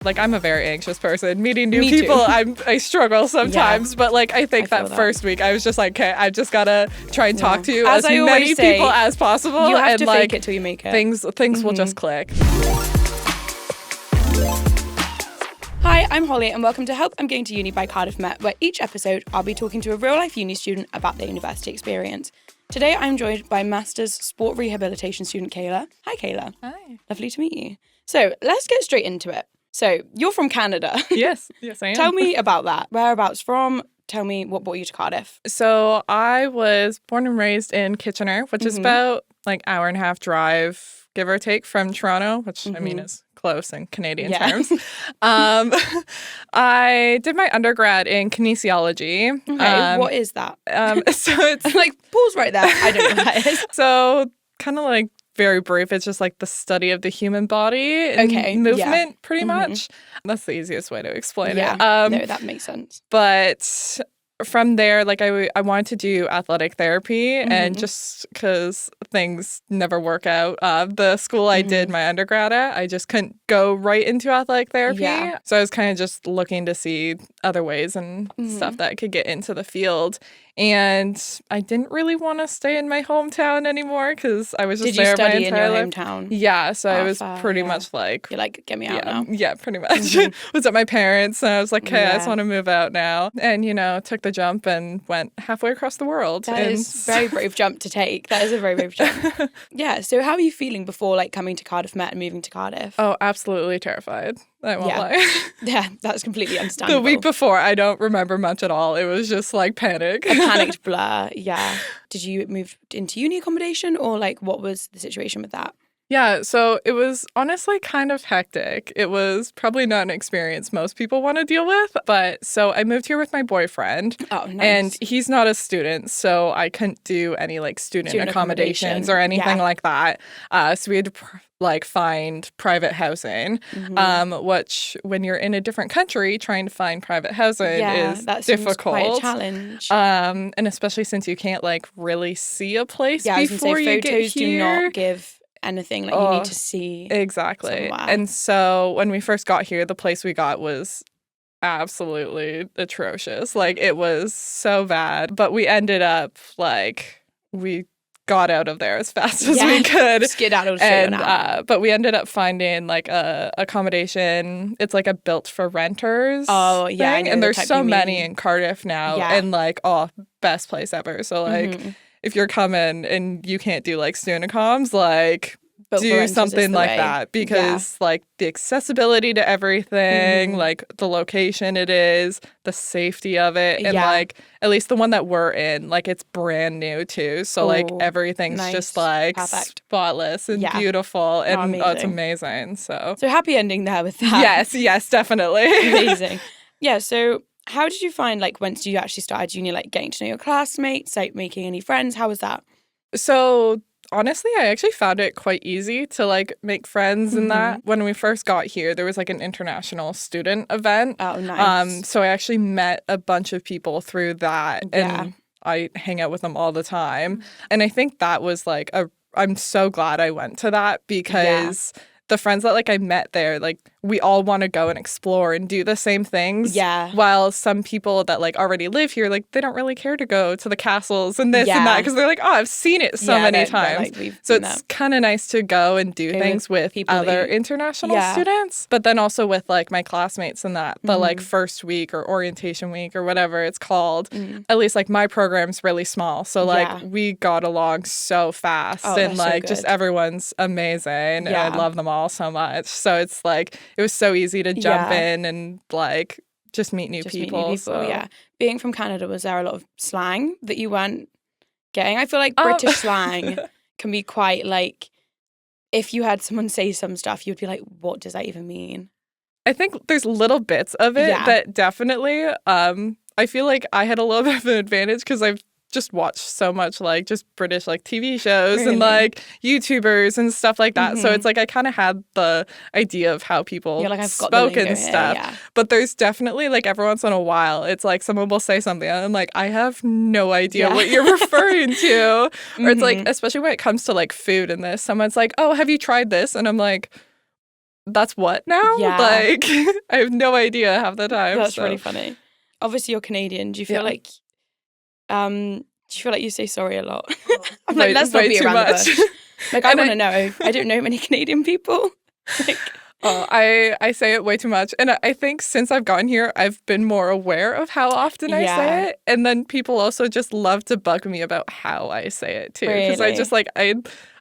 Like, I'm a very anxious person. Meeting new Me people, too. I struggle sometimes. Yeah. But, like, I think I that feel first week, I was just like, okay, I just got to try and talk to As as I many always say, people as possible. You have and to like, fake it till you make it. Things will just click. Hi, I'm Holly and welcome to Help I'm Going to Uni by Cardiff Met, where each episode I'll be talking to a real-life uni student about their university experience. Today I'm joined by Master's Sport Rehabilitation student Kayla. Hi Kayla. Hi. Lovely to meet you. So let's get straight into it. So you're from Canada. Yes, I am. Tell me about that. Whereabouts from? Tell me what brought you to Cardiff. So I was born and raised in Kitchener, which is about like hour and a half drive, give or take, from Toronto, which I mean is close in Canadian terms. I did my undergrad in kinesiology. Okay, what is that? So it's like, pause right there. I don't know what that is. So kind of like very brief. It's just like the study of the human body and movement, pretty much. That's the easiest way to explain it. No, that makes sense. But from there, like I wanted to do athletic therapy, and just because things never work out, the school I did my undergrad at, I just couldn't go right into athletic therapy. Yeah. So I was kind of just looking to see other ways and stuff that I could get into the field. And I didn't really want to stay in my hometown anymore because I was just there my entire life. Did you study in your hometown? Yeah, so I was pretty much like... You're like, get me out now. Yeah, pretty much. Was at my parents' and I was like, okay, I just want to move out now. And, took the jump and went halfway across the world. That is a very brave jump to take. That is a very brave jump. Yeah, so how are you feeling before like coming to Cardiff Met and moving to Cardiff? Oh, absolutely terrified. I won't lie. Yeah, that's completely understandable. The week before, I don't remember much at all. It was just like panic. A panicked blur, yeah. Did you move into uni accommodation or like what was the situation with that? Yeah, so it was honestly kind of hectic. It was probably not an experience most people want to deal with. But so I moved here with my boyfriend. Oh, nice. And he's not a student, so I couldn't do any like student accommodations or anything like that. So we had to find private housing, which when you're in a different country, trying to find private housing is that difficult. Quite a challenge. And especially since you can't like really see a place before you get here. Photos do not give anything. Like you need to see exactly. somewhere. And so when we first got here, the place we got was absolutely atrocious. Like it was so bad. But we ended up we got out of there as fast as we could. Skedaddled and but we ended up finding like a accommodation. It's like a built for renters. Oh yeah, thing. And there's so many in Cardiff now, and best place ever. So if you're coming and you can't do like student accoms, do something like that because like the accessibility to everything, like the location it is, the safety of it, and like at least the one that we're in, like it's brand new too. So like everything's just like spotless and beautiful and it's amazing. So happy ending there with that. Yes, definitely. Amazing. Yeah, so how did you find like once you actually started uni, like getting to know your classmates, like making any friends? How was that? So honestly, I actually found it quite easy to like make friends in that. When we first got here, there was like an international student event. Oh, nice. So I actually met a bunch of people through that and I hang out with them all the time. And I think that was like I'm so glad I went to that because the friends that like I met there, like we all want to go and explore and do the same things. Yeah. While some people that like already live here, like they don't really care to go to the castles and this and that because they're like, oh, I've seen it so many times. So it's kind of nice to go and do things with other international students. But then also with like my classmates and that, the like first week or orientation week or whatever it's called, at least like my program's really small. So like we got along so fast and like just everyone's amazing and I love them all so much. So it's like it was so easy to jump in and like just meet new people. So. Being from Canada, was there a lot of slang that you weren't getting? I feel like British slang can be quite like, if you had someone say some stuff, you'd be like, what does that even mean? I think there's little bits of it that definitely, I feel like I had a little bit of an advantage because I've just watched so much like just British like TV shows and like YouTubers and stuff like that. So it's like I kind of had the idea of how people spoke and stuff. But there's definitely like every once in a while it's like someone will say something and I'm like, I have no idea what you're referring to. Or it's like, especially when it comes to like food and this, someone's like, oh, have you tried this? And I'm like, that's what now? Yeah. Like, I have no idea half the time. That's really funny. Obviously, you're Canadian. Do you feel like you say sorry a lot? I'm like, let's not be around the bush. Like, I want to know. I don't know many Canadian people. Like, I say it way too much. And I think since I've gotten here, I've been more aware of how often I say it. And then people also just love to bug me about how I say it too. Because I just like,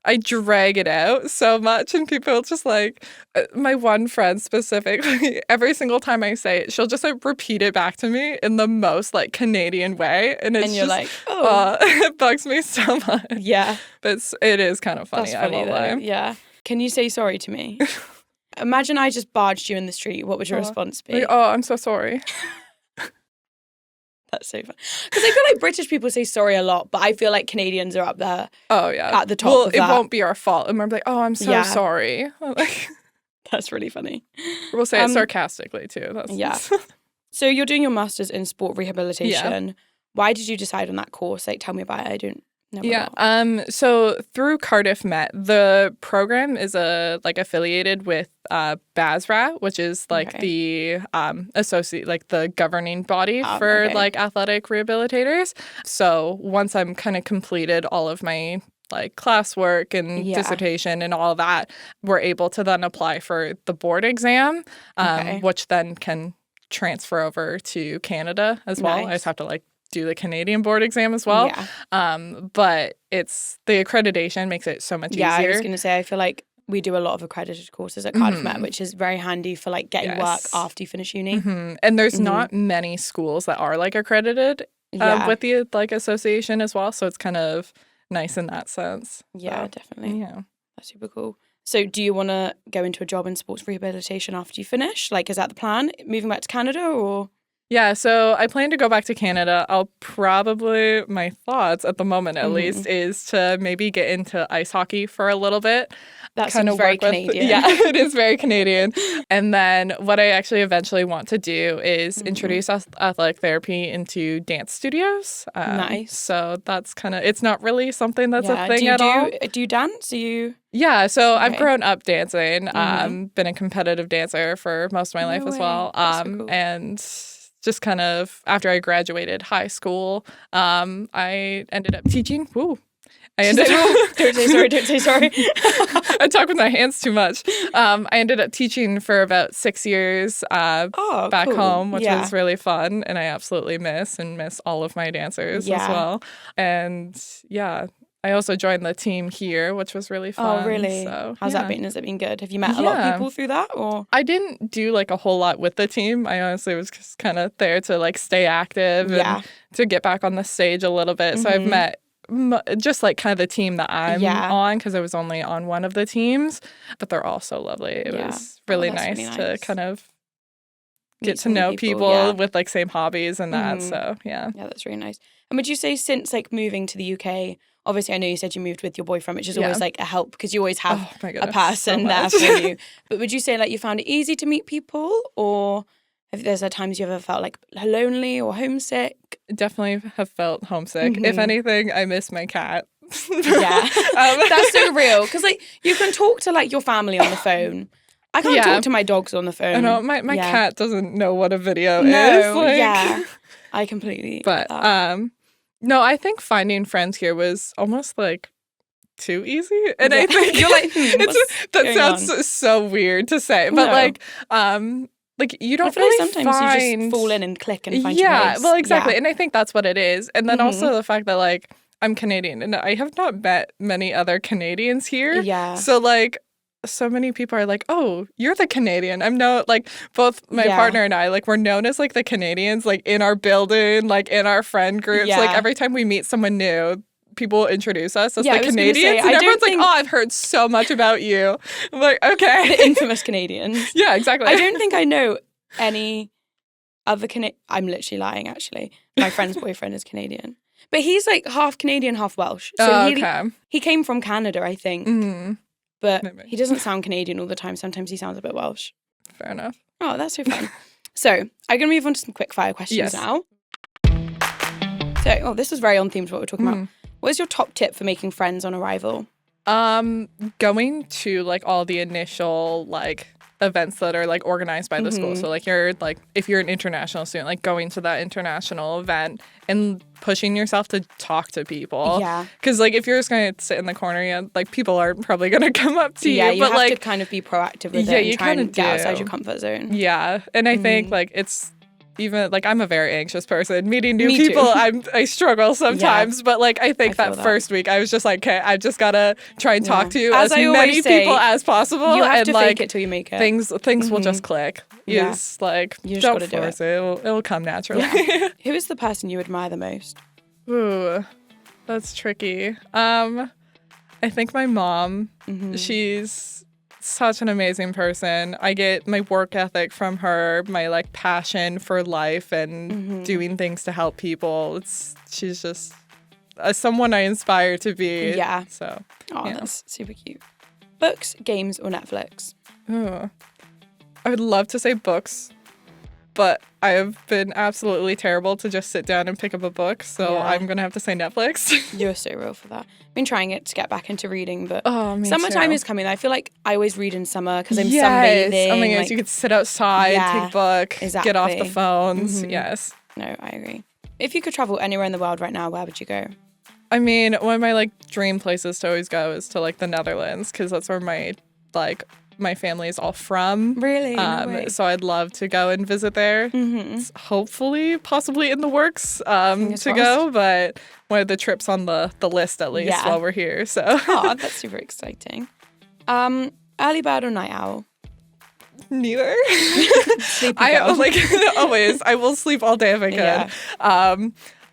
I drag it out so much. And people just like, my one friend specifically, every single time I say it, she'll just like repeat it back to me in the most like Canadian way. And it's you're just, like, oh. it bugs me so much. Yeah. But it is kind of funny. That's funny, I won't lie. Yeah. Can you say sorry to me? Imagine I just barged you in the street. What would your response be? Like, oh, I'm so sorry. That's so fun. Because I feel like British people say sorry a lot, but I feel like Canadians are up there. Oh, yeah. At the top of that. It won't be our fault. And we're like, oh, I'm so sorry. That's really funny. We'll say it sarcastically, too. So you're doing your master's in sport rehabilitation. Yeah. Why did you decide on that course? Like, tell me about it. I don't know. Yeah. So through Cardiff Met, the program is affiliated with BASRA, which is the the governing body for like athletic rehabilitators. So once I'm kind of completed all of my like classwork and dissertation and all that, we're able to then apply for the board exam, which then can transfer over to Canada as well. I just have to like do the Canadian board exam as well. Yeah. But it's the accreditation makes it so much easier. Yeah, I was going to say, I feel like we do a lot of accredited courses at Cardiff Met, which is very handy for like getting work after you finish uni. And there's not many schools that are like accredited with the like association as well. So it's kind of nice in that sense. Yeah, definitely. Yeah. That's super cool. So do you want to go into a job in sports rehabilitation after you finish? Like, is that the plan? Moving back to Canada or? Yeah, so I plan to go back to Canada. I'll probably, my thoughts at the moment at least, is to maybe get into ice hockey for a little bit. That seems very Canadian. Yeah, it is very Canadian. And then what I actually eventually want to do is introduce athletic therapy into dance studios. Nice. So that's kind of, it's not really something that's a thing at all. Do you dance? Yeah, so I've grown up dancing. Been a competitive dancer for most of my life as well. That's so cool. And just kind of after I graduated high school, I ended up teaching. Don't say sorry. I talk with my hands too much. I ended up teaching for about 6 years back home, which was really fun. And I absolutely miss all of my dancers as well. And I also joined the team here, which was really fun. Oh, really? So, how's that been? Has it been good? Have you met a lot of people through that? Or I didn't do like a whole lot with the team. I honestly was just kind of there to like stay active and to get back on the stage a little bit. So I've met just like kind of the team that I'm on, because I was only on one of the teams, but they're all so lovely. It was really nice to kind of get to know people with like same hobbies and that. So yeah, that's really nice. And would you say since like moving to the UK, obviously I know you said you moved with your boyfriend, which is always like a help because you always have a person there for you, but would you say like you found it easy to meet people, or if there's times you ever felt like lonely or homesick? Definitely have felt homesick. If anything, I miss my cat. That's so real, because like you can talk to like your family on the phone. I can't talk to my dogs on the phone. I know my cat doesn't know what a video is. Like, I completely. But no, I think finding friends here was almost like too easy, and I think you're like that sounds so weird to say, but like you don't really like sometimes you just fall in and click and find your place. Well, exactly, and I think that's what it is, and then also the fact that like I'm Canadian and I have not met many other Canadians here. Yeah, so like. So many people are like, oh, you're the Canadian. I'm like both my partner and I, like we're known as like the Canadians, like in our building, like in our friend groups. Like every time we meet someone new, people introduce us as the Canadians. And everyone's like, oh, I've heard so much about you. I'm like, okay. The infamous Canadians. Yeah, exactly. I don't think I know any other I'm literally lying, actually. My friend's boyfriend is Canadian. But he's like half Canadian, half Welsh. So he came from Canada, I think. But he doesn't sound Canadian all the time. Sometimes he sounds a bit Welsh. Fair enough. Oh, that's so fun. So, I'm going to move on to some quick fire questions now. So, this is very on theme to what we're talking about. What is your top tip for making friends on arrival? Going to like all the initial like events that are like organized by the school. So like you're like, if you're an international student, like going to that international event and pushing yourself to talk to people. Yeah. Because like if you're just going to sit in the corner, like people aren't probably going to come up to you. Yeah, you but have like, to kind of be proactive with it and you try and kinda get outside do. your comfort zone. Yeah. And I think like it's even like I'm a very anxious person. Meeting new Me people, too. I struggle sometimes. But like I think feel that that. first week I was just like, okay, I just gotta try and talk to As as I many always say, people as possible. You have and to like fake it till you make it. things will just click. Yeah. Just like You just don't gotta do force it. It'll come naturally. Yeah. Who is the person you admire the most? Ooh, that's tricky. I think my mom. She's such an amazing person. I get my work ethic from her, my like passion for life and doing things to help people. She's just someone I inspire to be. Yeah. So. Oh, yeah. that's super cute. Books, games, or Netflix? Ooh. I would love to say books, but I have been absolutely terrible to just sit down and pick up a book. So Yeah. I'm gonna have to say Netflix. You're so real for that. I've been trying to get back into reading, but Me summertime too. is coming. I feel like I always read in summer because I'm Yes. sunbathing. Oh my gosh, like- you could sit outside, Yeah, take a book, get off the exactly. phones. Yes. No, I agree. If you could travel anywhere in the world right now, where would you go? I mean, one of my like dream places to always go is to like the Netherlands because that's where my family is all from. Really? No way. So I'd love to go and visit there. It's hopefully, possibly in the works to go, but one of the trips on the list at least while we're here. So. Oh, that's super exciting. Early bird or night owl? Neither. Sleepy I girl. like always. I will sleep all day if I can. Yeah.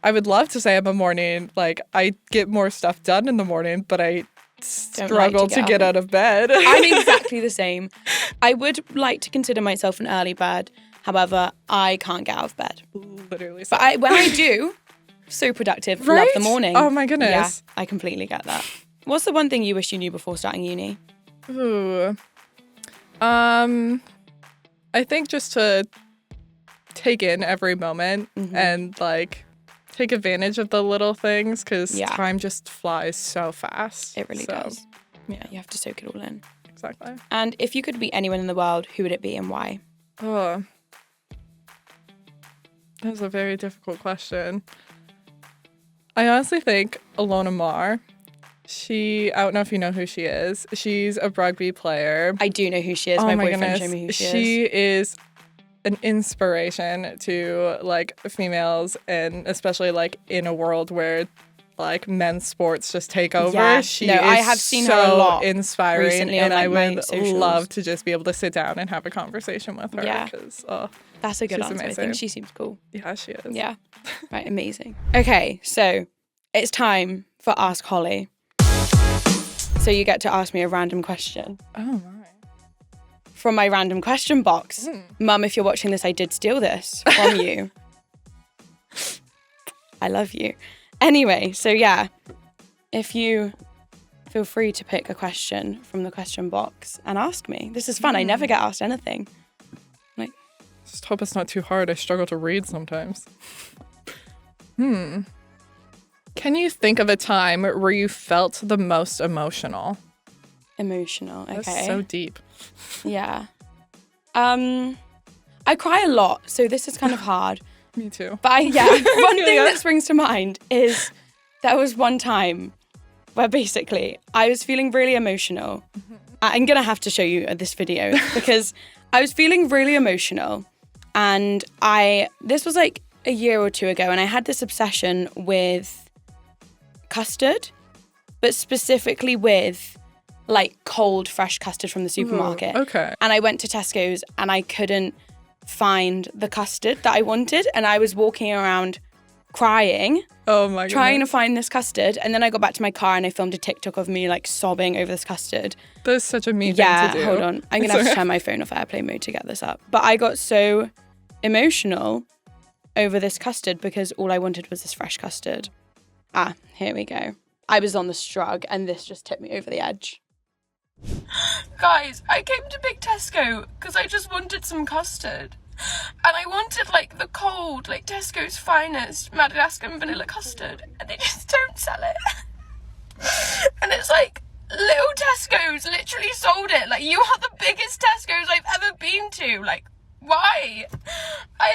I would love to say I'm a morning. Like I get more stuff done in the morning, but I struggle to get out of bed. I'm exactly the same. I would like to consider myself an early bird. However, I can't get out of bed. Literally. But when I do, so productive. Right? Love the morning. Oh my goodness. Yeah, I completely get that. What's the one thing you wish you knew before starting uni? Ooh. I think just to take in every moment and like take advantage of the little things because time just flies so fast. It really does. Yeah, you have to soak it all in. Exactly. And if you could be anyone in the world, who would it be and why? Oh, that's a very difficult question. I honestly think Alona Mar. I don't know if you know who she is. She's a rugby player. I do know who she is. Oh my my boyfriend goodness. showed me who she is. She is an inspiration to like females and especially like in a world where like men's sports just take over. Yeah. She No, is I have seen so her a lot inspiring recently and on, I like, my would socials. love to just be able to sit down and have a conversation with her because that's a good she's answer. amazing. I think she seems cool. Yeah, she is. Yeah. Right, amazing. Okay, so it's time for Ask Holly. So you get to ask me a random question. Oh my. From my random question box. Mum, if you're watching this, I did steal this from you. I love you. Anyway, so yeah, if you feel free to pick a question from the question box and ask me. This is fun. I never get asked anything. Like, Just hope it's not too hard. I struggle to read sometimes. Can you think of a time where you felt the most emotional? emotional. Okay. That's so deep. Yeah. I cry a lot, so this is kind of hard. Me too. But one thing that springs to mind is there was one time where basically I was feeling really emotional. I'm going to have to show you this video because I was feeling really emotional and this was like a year or two ago and I had this obsession with custard, but specifically with like cold, fresh custard from the supermarket. Ooh, okay. And I went to Tesco's and I couldn't find the custard that I wanted and I was walking around crying. Oh my god. Trying to find this custard, and then I got back to my car and I filmed a TikTok of me like sobbing over this custard. That's such a me thing to do. Yeah, hold on. I'm gonna have to turn my phone off airplane mode to get this up. But I got so emotional over this custard because all I wanted was this fresh custard. Here we go. I was on the strug and this just tipped me over the edge. Guys, I came to Big Tesco because I just wanted some custard. And I wanted like the cold, like Tesco's finest Madagascar vanilla custard, and they just don't sell it. And it's like little Tesco's literally sold it. Like, you are the biggest Tesco's I've ever been to. Like, why? I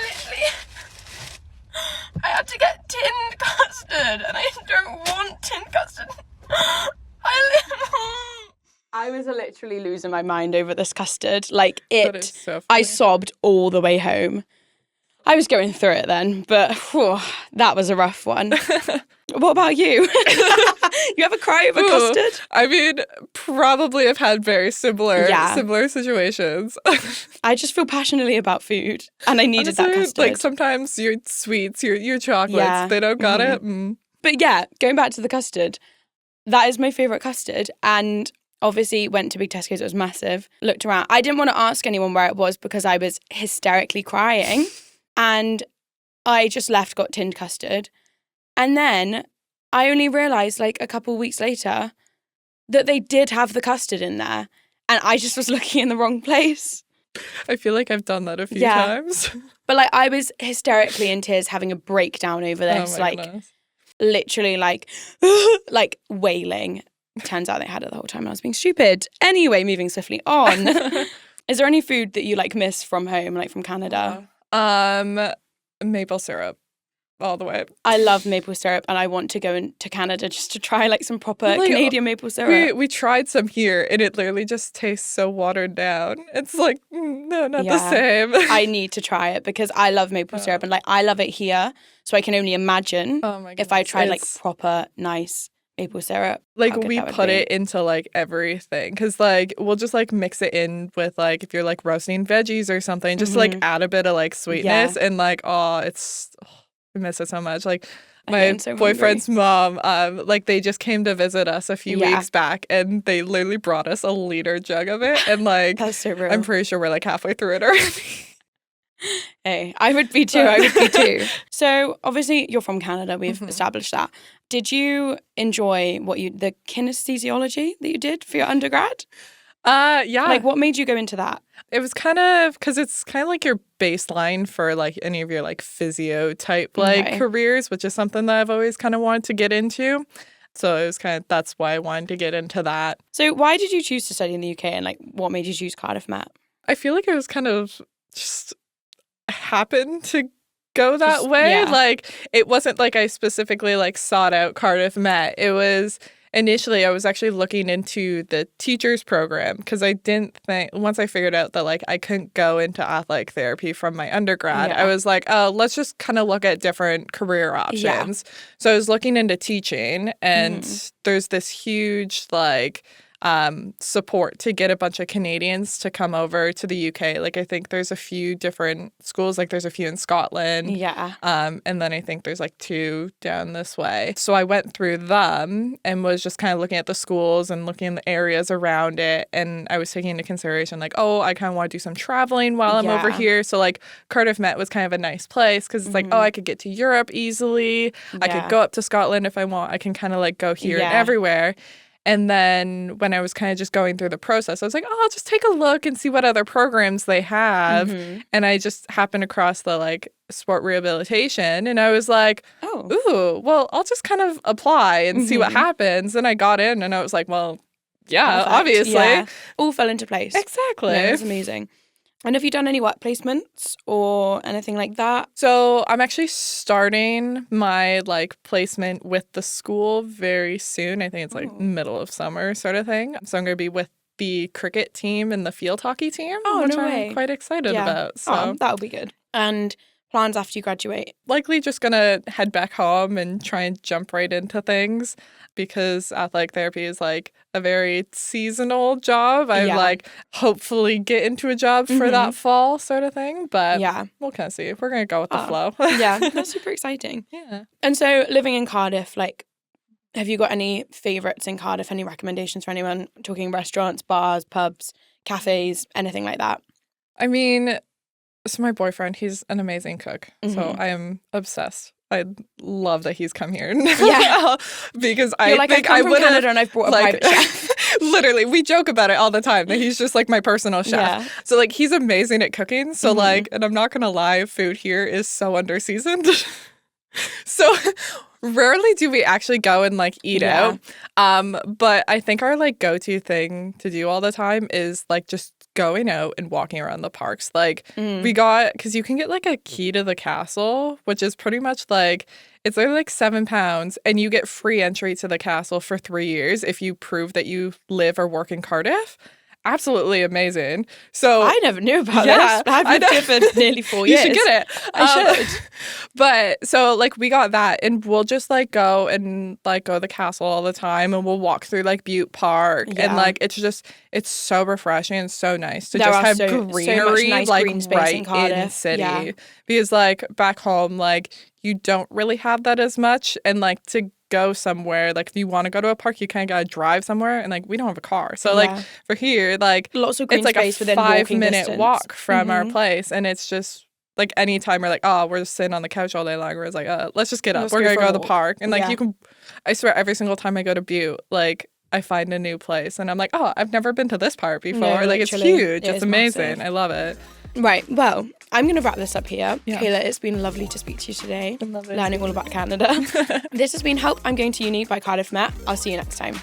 had to get tinned custard, and I don't want tinned custard. I was literally losing my mind over this custard. Like, So I sobbed all the way home. I was going through it then, but that was a rough one. What about you? You ever cry over custard? I mean, probably have had very similar situations. I just feel passionately about food, and I needed that custard. Like, sometimes your sweets, your chocolates, they don't got it. But yeah, going back to the custard, that is my favourite custard, and obviously went to Big Tesco's. It was massive. Looked around. I didn't want to ask anyone where it was because I was hysterically crying. And I just left, got tinned custard. And then I only realised like a couple of weeks later that they did have the custard in there. And I just was looking in the wrong place. I feel like I've done that a few times. But like, I was hysterically in tears, having a breakdown over this. Goodness. Literally like wailing. Turns out they had it the whole time and I was being stupid. Anyway, moving swiftly on. Is there any food that you like miss from home, like from Canada? Maple syrup. All the way. I love maple syrup and I want to go to Canada just to try like some proper Canadian maple syrup. We tried some here and it literally just tastes so watered down. It's like, no, not the same. I need to try it because I love maple syrup and like I love it here. So I can only imagine if I tried like proper nice maple syrup. Like we put it into like everything because like we'll just like mix it in with like if you're like roasting veggies or something, just to, like add a bit of like sweetness and like I miss it so much. Like my boyfriend's mom, like they just came to visit us a few weeks back and they literally brought us a liter jug of it and like that's so real. I'm pretty sure we're like halfway through it already. Hey, I would be too. So obviously you're from Canada, we've established that. Did you enjoy the kinesiology that you did for your undergrad? Yeah. Like what made you go into that? It was kind of because it's kind of like your baseline for like any of your like physio type like careers, which is something that I've always kind of wanted to get into. So it was that's why I wanted to get into that. So why did you choose to study in the UK and like what made you choose Cardiff Met? I feel like it was kind of just happened to go that way. Like it wasn't like I specifically like sought out Cardiff Met. It was initially I was actually looking into the teachers program because I didn't think once I figured out that like I couldn't go into athletic therapy from my undergrad, I was like, oh, let's just kind of look at different career options. So I was looking into teaching and there's this huge like support to get a bunch of Canadians to come over to the UK. Like I think there's a few different schools, like there's a few in Scotland. And then I think there's like 2 down this way. So I went through them and was just kind of looking at the schools and looking in the areas around it. And I was taking into consideration like, oh, I kind of want to do some traveling while I'm over here. So like Cardiff Met was kind of a nice place because it's like, oh, I could get to Europe easily. I could go up to Scotland if I want. I can kind of like go here and everywhere. And then when I was kind of just going through the process, I was like, oh, I'll just take a look and see what other programs they have. And I just happened across the like sport rehabilitation. And I was like, ooh, well, I'll just kind of apply and see what happens. And I got in and I was like, well, yeah, obviously. Yeah. All fell into place. Exactly. Yeah, it's amazing. And have you done any work placements or anything like that? So I'm actually starting my like placement with the school very soon. I think it's like middle of summer sort of thing. So I'm going to be with the cricket team and the field hockey team, which I'm quite excited about. So that'll be good. And plans after you graduate? Likely just going to head back home and try and jump right into things because athletic therapy is like a very seasonal job. I like hopefully get into a job for that fall sort of thing. But we'll kind of see. We're going to go with the flow. That's super exciting. Yeah. And so living in Cardiff, like, have you got any favourites in Cardiff? Any recommendations for anyone? Talking restaurants, bars, pubs, cafes, anything like that? I mean, so my boyfriend, he's an amazing cook. So I am obsessed. I love that he's come here. Because You're like, I come from Canada and I've brought a private chef. Literally, we joke about it all the time that he's just like my personal chef. So like he's amazing at cooking. So like, and I'm not gonna lie, food here is so underseasoned. So Rarely do we actually go and like eat out. But I think our like go-to thing to do all the time is like just going out and walking around the parks. Like we got, because you can get like a key to the castle, which is pretty much like, it's only like £7 and you get free entry to the castle for 3 years if you prove that you live or work in Cardiff. Absolutely amazing. So I never knew about this. I've lived here for nearly 4 years. You should get it. I should. But so like we got that and we'll just like go and like go to the castle all the time and we'll walk through like Butte Park and like it's so refreshing and so nice to just have greenery nice like green space right in Cardiff. in city. Because like back home like you don't really have that as much, and like to go somewhere, like if you want to go to a park you kind of gotta drive somewhere, and like we don't have a car, so like for here like lots of green it's like space a within 5-minute distance. walk from our place, and it's just like anytime we're like, oh, we're just sitting on the couch all day long, we're like, let's just get up, we're gonna go to the park, and like you can, I swear every single time I go to Butte, like I find a new place and I'm like, oh, I've never been to this part before. No, like it's huge, it's amazing, massive. I love it. Right, well, I'm going to wrap this up here. Kayla, it's been lovely to speak to you today. Learning all about Canada. This has been Help, I'm Going to Uni by Cardiff Met. I'll see you next time.